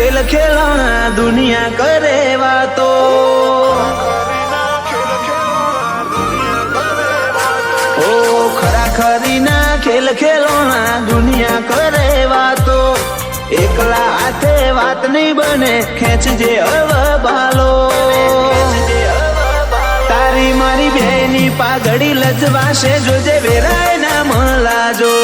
ખેલ ખેલોણા દુનિયા કરે વાતો, ઓ ખરાખરીના ખેલ ખેલોણા દુનિયા કરે વાતો, એકલા હાથે વાત નહીં બને ખેંચજે અવબાલો, તારી મારી બેની પાઘડી લજવાશે જોજે વેરાય ના મલાજો,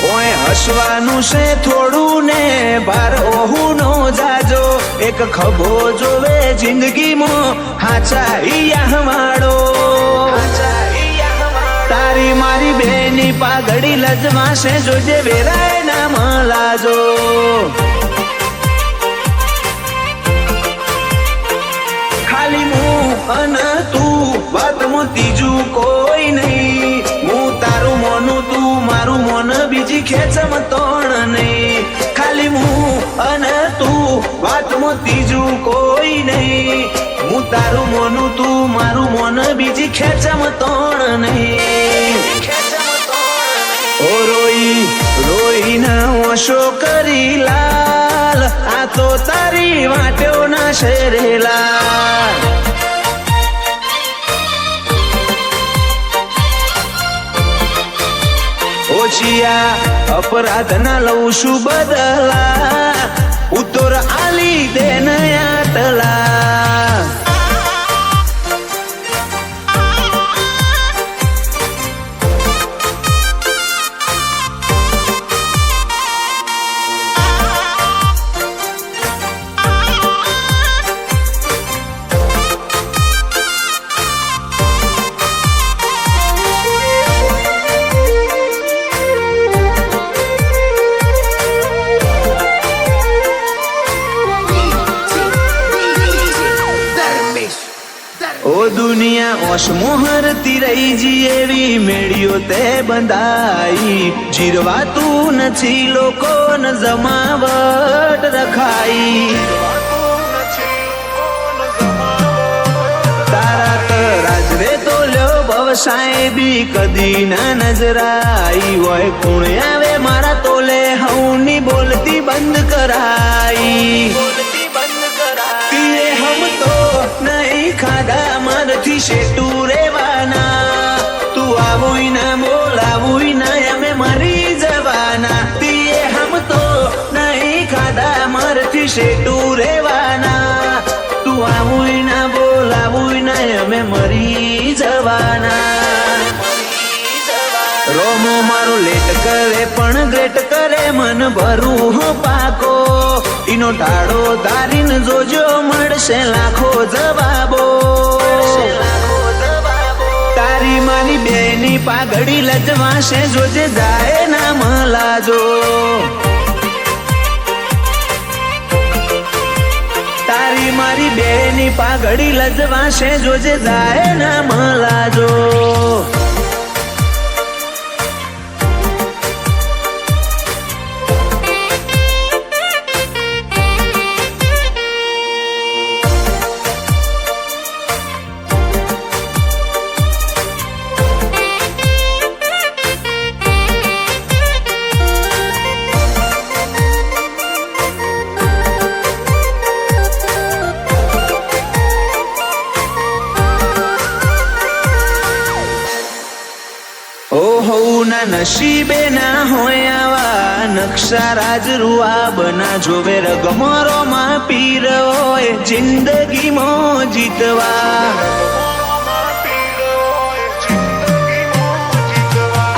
ઓય હસવાનું છે થોડું ને ભાર ઓહું નો જાજો, એક ખભો જોવે જિંદગીમાં હાચા ઈયા વાળો, તારી મારી બેની પાઘડી લજવાશે જોજે વેરાય ના મલાજો, ખાલી હું અને તું વાતમાં ત્રીજું કોઈ નહીં, હું તારું મોનું તું મારું મોન બીજી ખેંચમ તોણ નહીં, ખાલી હું અને તું વાતમાં ત્રીજું કોઈ નહીં, હું તારું મોનું તું મારું મોન બીજી ખેંચમ તોણ નહીં, ઓ રોઈ રોઈને ઓશો કરી લાલ, આ તો તારી વાટ્યો ના શેરેલા, ઓછિયા અપરાધ ના લઉં છું બદલા, ઉત્તર આલી દે આટલા, ઓ દુનિયા ઓશમો હરતી રહી જી એવી મેળીઓ તે બંધાઈ, જીરવા તું નથી લોકોન જમાવટ રખાઈ, તારા તરાજરે તો લ્યો ભવસાય બી કદી ના નજરાઈ, હોય કુણ આવે મારા તોલે હઉની બોલતી બંધ કરાઈ, હમ તો નહીં ખાધા મારથી શેટું રેવાના, તું આવું ના બોલાવું ના અમે મરી જવાના, તીએ હમ તો નહીં ખાધા મારથી શેટું રેવાના, તું આવું ના બોલાવું ના અમે મરી જવાના, રોમો મારો લેટ કરે પણ ગ્રેટ કરે મન ભરું હો પાકો, ઈનો ટાળો ધારીને જોજો મળશે લાખો જવાબો, તારી મારી બેની પાઘડી લજવાશે જોજે જાય ના મલાજો, તારી મારી બેની પાઘડી લજવાશે જોજે જાય ના મલાજો, નસીબે ના હોય આવા નકશા રાજરૂઆ બના જોવે રગમરો માં પીર હોય જિંદગીમાં જીતવા,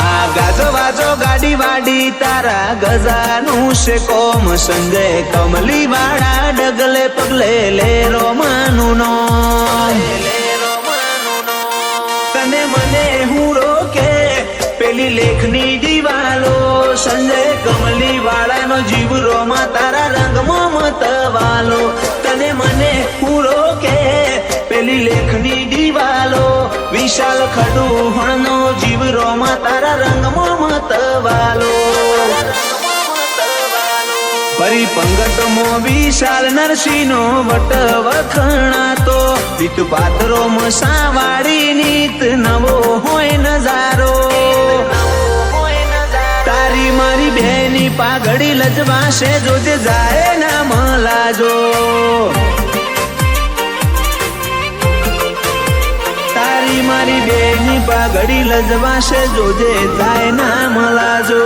આ ગાજો ગાડી વાડી તારા ગજાનું છે કોમ, સંજય કમલી વાળા ડગલે પગલે લે રોમાનું નોમ, તને મને હું રોકે પેલી લેખની દિવાલો, સંજય કમલી વાળાનો જીવ રોમા તારા રંગમાં મતવાલો, તને મને હું રોકે પેલી લેખની દિવાલો, વિશાલ ખડુહણનો જીવ રોમા તારા રંગમાં મતવાલો, ફરી પંગતમાં વિશાલ નરસિંહનો વટ વખણાતો, રીત પાત્રો મસાવાળી નીત નવો હોય નજારો, તારી બેની પાઘડી લજવાશે જોજે જાય ના મલાજો તારી મારી બેની પાઘડી લજવાશે જોજે જાય ના મલાજો